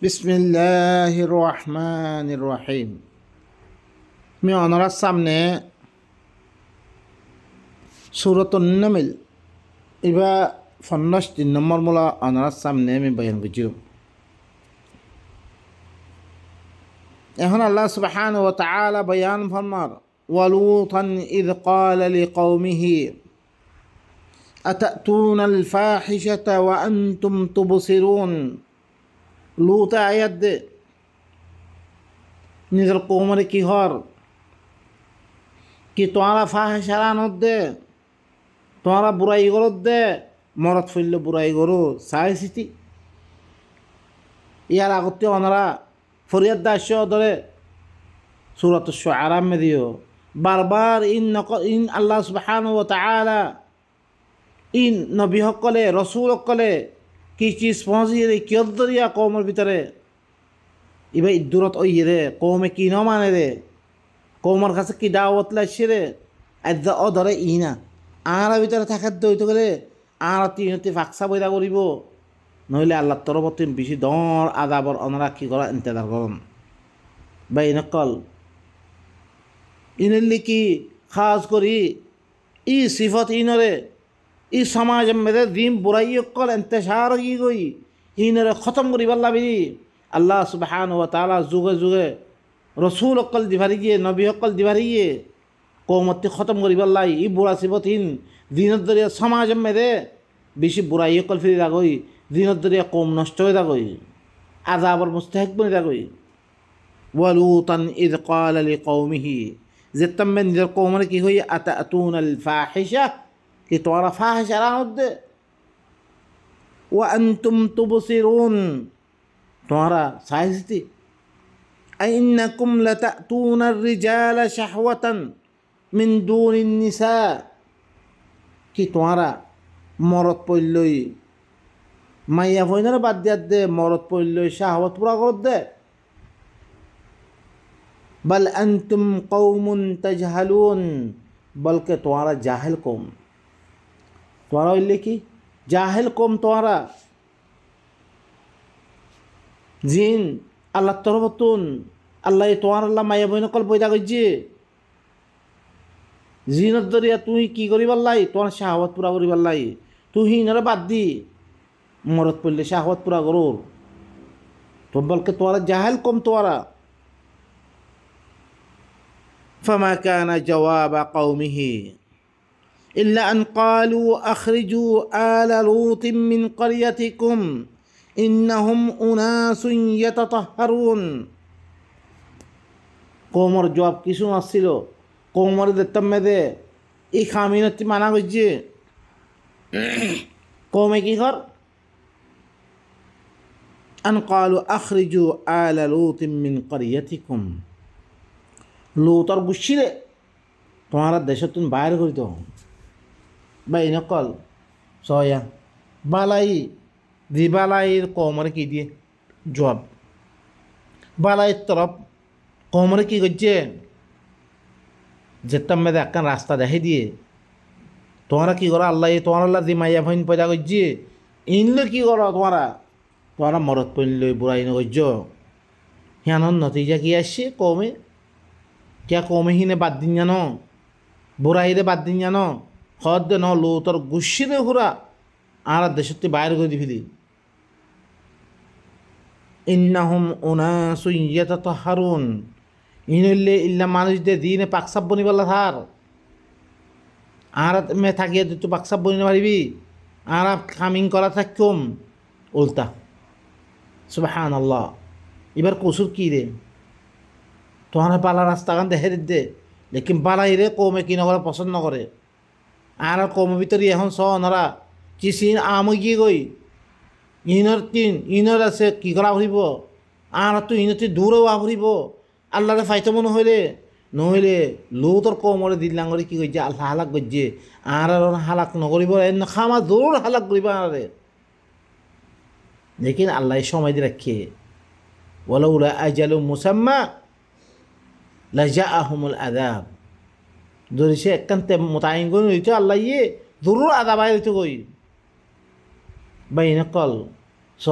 বিসমিল্লাহির রহমানির রহিম। আমি অনারার সামনে সূরাতুন নামল ইবা ৫০ নম্বর মূলা অনারার সামনে আমি বয়ান করছি। এখন আল্লাহ সুবহানাহু ওয়া তাআলা বয়ান ফরমার ওয়ালুতান ইয ক্বালা লিকওমিহি আতাতুনাল ফাহিশাতা ওয়া আনতুম তুবসিরুন। লুত আয়াত দে নিজের কৌমরে কি হর কি তোমারা ফাহেসারানত দে, তোমারা বুড়াই গরত দে, মরত ফইল বুড়াই গরু চাই চিতি। ইয়ার আগতে ওনারা ফরিয়াদ দাস্য ধরে সূরাত আশ-শুআরা মে দিও বারবার ইন আল্লাহ সুবহানাহু ওয়া তাআলা ইন নবী সকলে রসুল সকলে কি চিজ পৌঁছিয়ে কিয়ত দরিয়া কৌমের ভিতরে এবার ইদুরত ওই রে কৌমে কি ন মানে রে, কৌমের কাছে কি দাওয়াত লাগছে রে, আজ ও ধরে ই না আর ভিতরে থাকার দইতে গেলে আর তিনটি ফাঁকসা বইরা করিব, নইলে আল্লাহর তরফতে বেশি দর আদাবর অনারা কি করা ইন্তজার করন বা ইনকল ইনলি কি খাস করি ই সিফত ইনরে ই সমাজ মেরে দিন বুড়াই কল এন্তেশার কি গই ইনরে খতম করিবার লাগি আল্লাহ সুবহানাহু ওয়া তাআলা যুগে যুগে রসুল অকল দিভারি গিয়ে নবী অকল দিভারি গিয়ে কৌমতি খতম করিবার লাই ই বুড়া সিফতহীন দিনের দরিয়া সমাজ মেরে বেশি বুড়াই অকল ফিরে থাকই, দিনের দরিয়া কৌম নষ্ট হয়ে থাকই, আযাবর মুস্তাহিক বনে থাকই। ওয়ালুতান ইয ক্বালা লিকওমিহি যে তুমি নিজের কৌমের কি হই আতাতুনাল ফাহিশা কি তোমরা ফাহিশারানত দে ওয়া আনতুম তুবসিরুন তোমরা সাইজতি আইন্নাকুম লাতাতুনার রিজালা শাহওয়াতান মিন দুনিন নিসা কি তোমরা মরদ পইলই মাইয়া ফইনার বাদ দিয়া দে মরদ পইলই শাহওয়াত পুরা করত দে। বল আনতুম কওমুন তাজহালুন বলকে তোমরা জাহেল কৌম, তোমরা হইলে কি জাহেল কম, তোমরা জিন আল্লাহ তরফতুন আল্লাহ তোমার আল্লাহ মায়া বইন কল পয়দা করছে জিনের দরিয়া তুই কি করিবার লাই তোমার শাহওয়াত পুরা করিবার লাই তুই হিনরে বাদ দি মরত পড়লে শাহওয়াত পুরা করুর তো বলকে তোমরা জাহেল কম। তোমরা فما كان جواب قومه إلا أن قالوا أخرجوا آل لوط من قريتكم إنهم أناس يتطهرون। কৌমর জবাব কিছু আসছিল, কৌমর দেখতাম মেদে এই খামিনতি মানা করছে কৌমে কি কর আন قالوا أخرجوا آل لوط من قريتكم লুতর গুছিরে তোমার দেশত তুমি বাইর করে দাও বা ইনকল সয়া বালাই দি বালাইয়ের কৌমরে কি দিয়ে জবাব বালাইয়ের তরফ কৌমরে কি করছে যেতাম মেয়েদের একখান রাস্তা দেখে দিয়ে তোমরা কি করো আল্লাহ তোমার আল্লাহ দি মাইয়া ফাইন পয়দা করছে ইনলে কি করো তোমরা মরত পইল বুড়াই নগর্য হিয়ানোর নতিজা কি আসছে কৌমে क्या कौमे ही ने बात दिन जानो बुराई दे बात दिन जानो खद दे न लो तोर गुस्सी दे हुरा आरा देशते बाहर कर दी फिली इन्नहुम उनासुन यततहरुन इनल्ले इल्ला मानुष दे दीने पाकसाब बनी वाला थार आरा में থাকিয়ে তুই পাকসাব বনি না পারিবি আরা কামিং করা থাকুম উল্টা সুবহানাল্লাহ। এবার কসুর কি রে তোমার পালা রাস্তাখান দেখে দে লেকিন পালাই রে কৌমে কি নকরে পছন্দ নকরে আর কৌমের ভিতরে এখন স ওনারা চিচিন আম গিয়ে গই ইনর তিন ইনর আছে কি করা ফুরিব আর তো ইনতি দূরেও ফুরিব আল্লাহরে ফাইতে মনে হইলে নহইলে লুতর কৌমরে দিল্লাঙ্গরে কি কইছে আল্লাহ হালাক করছে আর হালাক নকরিব খামা দূর হালাক করিব আরে লেকিন আল্লাহ সময় দিয়ে রাখে ওয়ালাউলা আজালু মুসাম্মা লাজাআহুমুল আযাব ধরেছে একান্তে মোতায়েন করে হইতে আল্লাহ ইয়ে জরুর আযাব আইতে কই বাইনকল স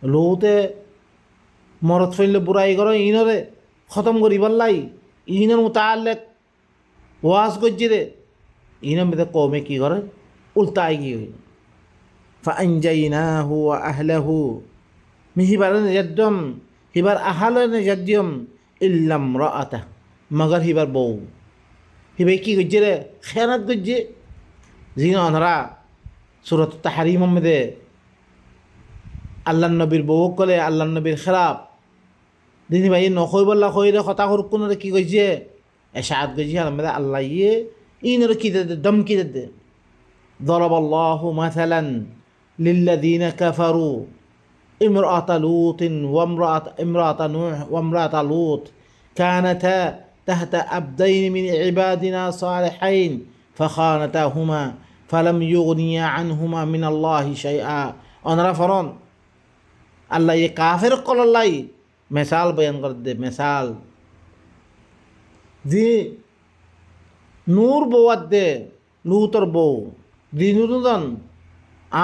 লৌতে মরত ফেললে বুড়াই করো ইনরে খতম করি বললাই ইনের মোতালেক ওয়াজ করছি রে ইনের মধ্যে কমে কি করে উল্টাই গিয়ে ফাআনজাইনাহু ওয়া আহলাহু মিহিবার নিজাদ্দম হিবার আহাল নিজাদ্দম ইল্লাম রাআতা মগর হিবার বউ হিবে কি করছে রে খেয়ানত করছে জিনা অনরা সূরাত তাহরিম মধ্যে আল্লাহ নবীর বউ কলে আল্লাহ নবীর খেলাফ দিনী ভাই নকই বললা কইরে কথা কোনরে কি কইছে এশাআত কইছে আল্লাহ ইয়ে ইনরে কি দে দমকি দে ضرب الله مثلا للذين كفروا امرأة لوط وامرأة نوح وامرأة لوط كانتا تحت عبدين من عبادنا صالحين فخانتاهما فلم يغنيا عنهما من الله شيئا أنا فرون الله يكافر قال الله مثال بيان کرد مثال دی নূর বৌয়াত দে লুতর বউ দিনুদন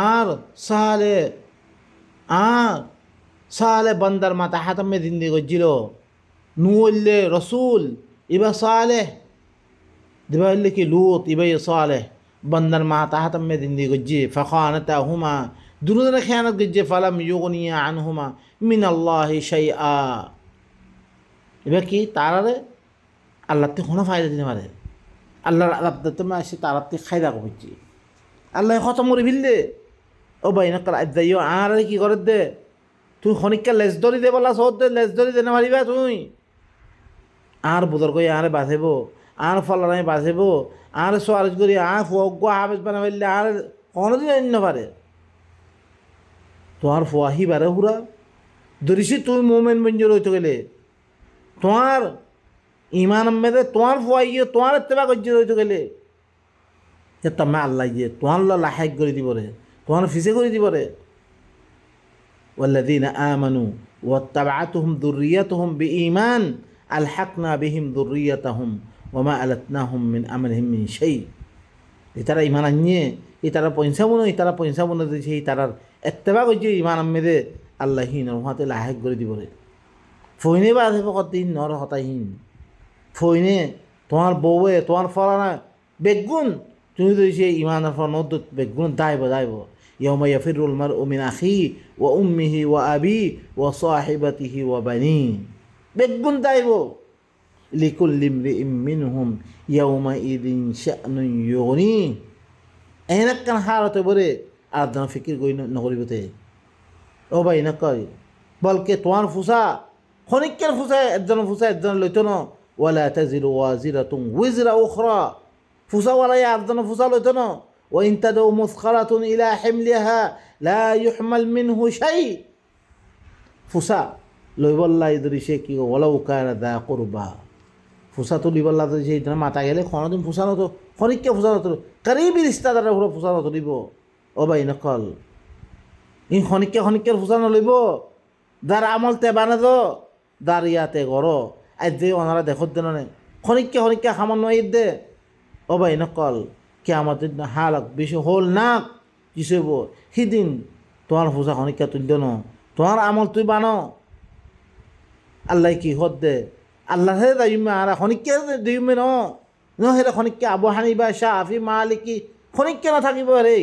আর সালে বন্দার মাথা হাতমে জিন্দি গজিল নুল্লে রসুল ইবা সালেহ দিবা হইলে কি লুত ইবাই সালেহ বন্দার মাথা হাতমে জিন্দি গজি ফখানতা হুমা দুনুদনে খেয়ানত গজি ফালাম ইউগনিয়া আনহুমা মিন আল্লাহি শাইআ এবার কি তারারে আল্লাহতে কোনো ফায়দা দিতে পারে আল্লাহর আদাবতে মা এসে তারাতে খায়দা করছি আল্লাহ খতম করে ফেললে ও ভাই নকাল আদাইও আর কি করে দে তুই খনিকা লেজ ধরি দে বলা সহ দে লেজ ধরি দে না মারিবা তুই আর বুদর কই আর বাঁচেব আর ফলানাই বাঁচেব আর সোয়ারজ করি আর ফুয়াগ্য হাফেজ বানা ফেললে আর কোনোদিন অন্য পারে তোমার ফুয়াহি বারে হুরা ধরিছি তুই মোমেন বঞ্জর হইতে গেলে তোমার ইমান মেদে তোমার ফুয়াইয়ে তোমার এত্তেবা গজ্জর হইতে গেলে যে তুমি আল্লাহ গিয়ে তোমার লাহাক করে দিব রে তোমার ফিসে করে দিব রে والذين آمنوا واتبعتهم ذريتهم بإيمان ألحقنا بهم ذريتهم وما ألتناهم من عملهم من شيء ইতারা ইমান আনিয়ে ইতারা পয়সা মনে দিয়েছে ইতারার এত্তেবা করছে ইমান আমেদে আল্লাহীন হাতে লাহাক করে দিব রে ফইনে বা আছে কতদিন নর হতাহীন ফইনে তোমার বউয়ে তোমার ফলানা বেগুন তুমি তো সে ইমানের ফল নদ বেগুন দাইব يوم يفر المرء من أخيه وأمه وأبيه وصاحبته وبنيه বেগুন দাইব لكل امرئ منهم يومئذ شأن يغنيه এনাক কান হারতে বলে আর জন ফিকির কই নগরিবতে ও ভাই না কই বলকে তোমার ফুসা খনিকের ফুসা একজন লইতো না ওয়ালা তাজিরু ওয়াজিরাতুন ওয়িজরা উখরা ফুসা ওয়ালা একজন ফুসা লইতো না وإن تدعو مثقلة إلى حملها لا يحمل منه شيء ফুসা লইবল্লা ইদরিসে কি ওলাউ কানা দা কুরবা ফুসা তো লিবল্লা তো যে মাথা গেলে কোনোদিন ফুসা নতো খনিককে ফুসা নতো করিবি রিস্তাদারের উপরে ফুসা নতো দিব ও ভাই নকল ইন খনিকের ফুসা নলইব দার আমল তে বানা দো দার ইয়াতে গড় আজ যে ওনারা দেখত দেন খনিককে খামান্য ঈদ দে ও ভাই নকল কে আমাদের হালাক বেশি হল না কিসব সিদিন তোমার ফুসা খনিকা তুলতে ন তোমার আমল তুই বানো আল্লাহ কি হদ দে আল্লাহ হে দাইমে আর খনিকে দিমে ন হেরে খনিকে আবু হানিফা শাফি মালিকি খনিকে না থাকিব রে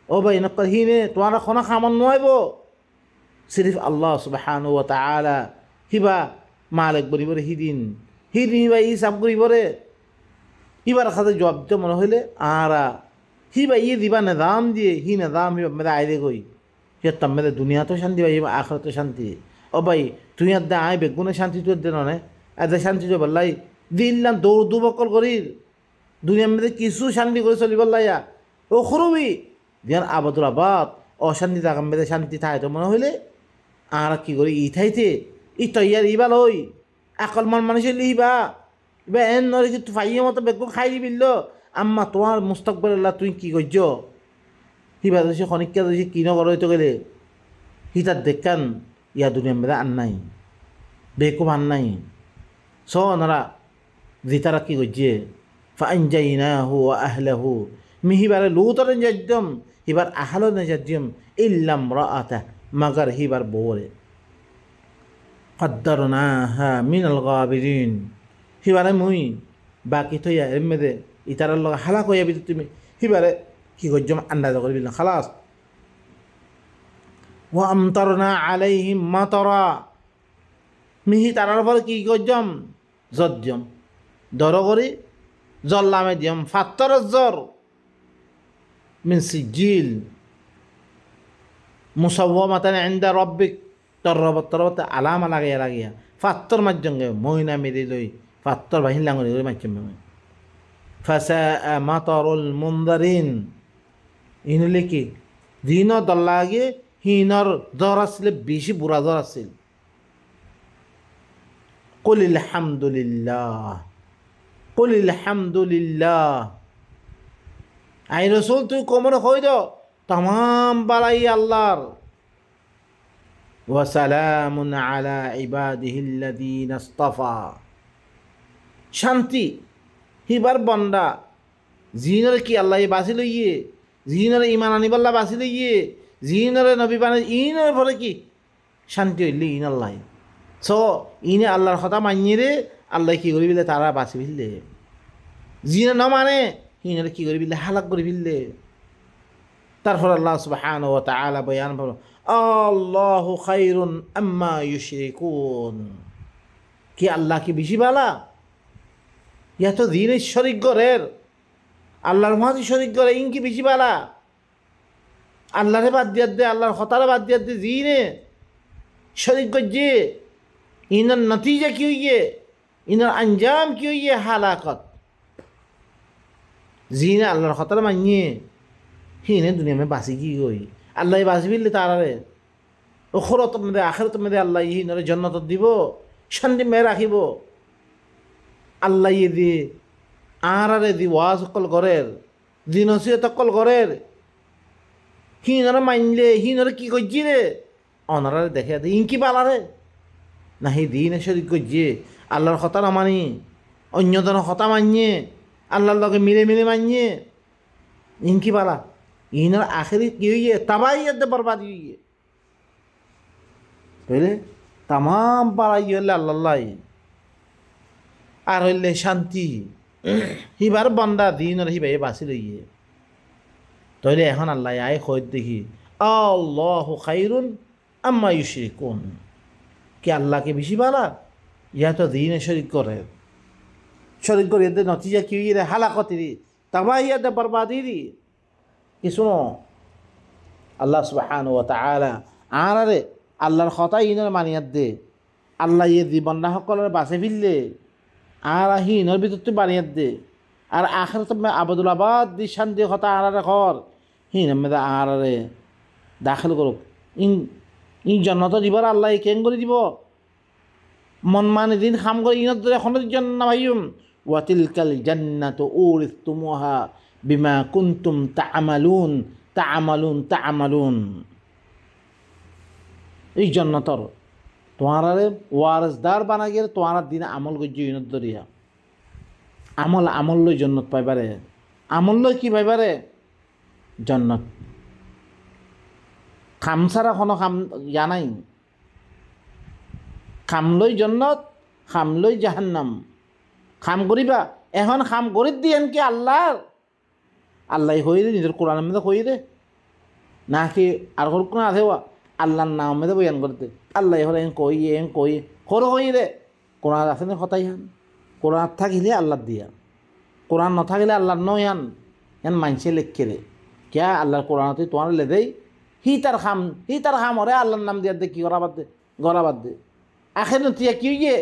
ও ভাই নকল হিনে তোমার খনা খামান নয়ব সিরিফ আল্লাহ সুবহানাহু ওয়া তাআলা হিবা মালিক বলিব রে হিদিন হিবা হিসাব করিব রে হিবার খাতে জবাব দিতে মনে হইলে আরা হিবা ইয়ে দিবা নিজাম দিয়ে নিজাম হিবা মেদা আইদে গই সে মেদে দুনিয়া তো শান্তি ভাই আখরাতে শান্তি ও ভাই তুই আর দে আয় বেগুনে শান্তি তুই দে নে এদের শান্তি তো বললাই দিল্লাম দৌড় দুবকল করি দুনিয়ার মধ্যে কিছু শান্তি করে চলি বললাইয়া ও খরুবি দিয়ার আবাদুল আবাদ অশান্তি থাকা মেদে শান্তি থাকে তো মনে হইলে আর কি করি ই থাইতে ই তৈয়ার ইবা লই আকল মান মানুষের লিহিবা এবার এন নরে কি তুই ফাইয়ে মতো বেগুন খাই দিবিল আম্মা তোমার মুস্তাকবল আল্লাহ তুই কি করছ হিবা দেশে খনিকা দেশে কি নগর হইতে গেলে হিতার দেখান ইয়া দুনিয়া মেদা আন নাই বেকুব আন নাই স ওনারা জিতারা কি করছে ফাইনজাইনাহু ওয়া আহলাহু মিহিবারে লুতরে যাজ্জম হিবার আহলো না যাজ্জম ইল্লাম রাআতা মাগার হিবার বউরে قدرناها من الغابرين হিবারে মুই বাকি থইয়া এমদে ইতারার লগে হালাক হইয়া বিদ তুমি হিবারে কি গজ্জম আন্দাজ করে বিল খালাস ওয়া আমতারনা আলাইহিম মাতারা মিহি তারার পর কি গজ্জম জজ্জম দর করে জল্লামে দিয়ম ফাত্তর জ্বর মিন সিজিল মুসাওয়ামাতান ইনদা রাব্বিক তরবত আলামা লাগিয়া ফাত্তর মাজ্জঙ্গে মহিনা মেরে লই ফাত্তর বাহিন লাঙ্গরি করে মাজ্জম ফাসা মাতারুল মুনদারিন ইনলে কি দিন দল্লাগে হিনর জ্বর আসলে বেশি বুড়া জ্বর আছিল কুলিল হামদুলিল্লাহ আই রসুল তুই কোমরে কই দাও तमाम बालाई अल्लाहर वसलामुन अला इबादिहिल्लज़ीना इस्तफा शांति हिबार बंदा जीनर की अल्लाह ये बासी लइए जीनर ईमान आनी बल्ला बासी लइए जीनर नबी बाने इनर भरे की शांति हइले इन अल्लाह सो इने अल्लाहर কথা মানিয়ে রে আল্লাহ কি করি বিলে তারা বাসি বিলে জিনা না মানে ইনর কি করি বিলে হালাক করি বিলে তারপর আল্লাহ সুবহানাহু ওয়া তাআলা বয়ান করলেন আল্লাহু খায়রুন আম্মা ইউশরিকুন কি আল্লাহ কি বেশি ভালো ইয়া তো দ্বীনের শরীক গরের আল্লাহর মাঝে শরীক করে ইনকি বেশি ভালো আল্লাহরে বাদ দিয়ে দে আল্লাহর খতারে বাদ দিয়ে দে দ্বীনে শরীক গজে ইনার নতিজা কি হইয়ে ইনার আঞ্জাম কি হইয়ে হালাকত জিনে আল্লাহর খতারে মানিয়ে হিনে দুনিয়া में बासी की गई अल्लाह बासी बिल्ले तारारे ओखरत में आखिरत में अल्लाह ही नरे जन्नत দিব শান্তি মে রাখিব আল্লাহ ই দি আরারে দি ওয়াজ কল করের দিনসিয়ত কল করের হিনরে মাইনলে হিনরে কি কইজি রে অনারে দেখে দে ইনকি বালারে নাহি দিনে শরীক কইজি আল্লাহর কথা না মানি অন্যজন কথা মানিয়ে আল্লাহর লগে মিলে মিলে মানিয়ে ইনকি বালা इनर आखिरी की हुई है तबाही बर्बादी हुई है पहले तमाम बड़ाई अल्लाह और हल्ले शांति हिबार बंदा दिन और हिबाई बासी रही है तो এখন আল্লাহ আয় খোঁজ দেখি আল্লাহু খায়রুন আম্মা ইউশরিকুন কি আল্লাহকে বেশি ভালো ইয়া তো দিনে শরীক করে এদের নতিজা কি রে হালাকতি তবাহি বরবাদি রি কি শুনো আল্লাহ সুবহানাহু ওয়া তাআলা আরে আল্লাহর কথা ইনর মানিয়াত দে আল্লাহ ইয়ে জীবন না সকলের বাঁচে ফিরলে আর হিনর ভিতর তুই বানিয়াত দে আর আখিরাত মে আবদুল আবাদ দি শান্তি কথা আরে ঘর হিন মে আরে দাখিল করুক ইন জান্নাত দিবার আল্লাহ কেন করে দিব মন মানে দিন খাম করে ইনত ধরে এখন জান্নাত ভাইম ওয়া তিলকাল জান্নাতু উরিসতুমুহা বিমা কুনতুম তা'মালুন এই জান্নাতর তোমারে ওয়ারিসদার বানা গেলে তোমার দিন আমল গজ্জ ইনত দরিয়া আমল লই জান্নাত পাইবারে আমল লই কি পাইবারে জান্নাত খাম ছাড়া কোনো খাম জানাই খাম লই জান্নাত খাম লই জাহান্নাম খাম করিবা এখন খাম করি দিয়েন কি আল্লাহ হয়ে রে নিজের কোরআনের মধ্যে হয়ে রে নাকি আর কোনো আছে আল্লাহর নাম মধ্যে বয়ান করতে আল্লাহ হলে কই হর হয়ে রে কোরআন আছে না কথাই হান কোরআন থাকিলে আল্লাহ দিয়া কোরআন ন থাকিলে আল্লাহর নয় হান মানসে লেখে রে ক্যা আল্লাহর কোরআনতে তোমার লে দেই হি তার খাম ওরে আল্লাহর নাম দিয়া দে কি গড়াবাদ দে আখের নতিয়া কি হইয়ে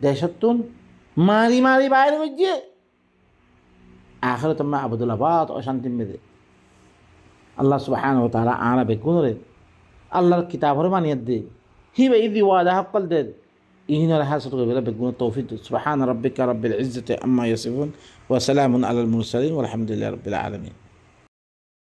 দেশতুন মারি বাইর হইয়ে आखिरत में अबदुल आबाद अशांति में दे अल्लाह सुब्हानहु व तआला आना बेकुन रे अल्लाहर किताब रे मानियत दे ही बे इदी वादा हक्कल दे इहिन रे हासत को बेला बेकुन तौफीक सुब्हान रब्बिका रब्बिल इज्जति अम्मा यसिफून व सलामुन अलल मुरसलीन वल्हम्दुलिल्लाहि रब्बिल आलमीन।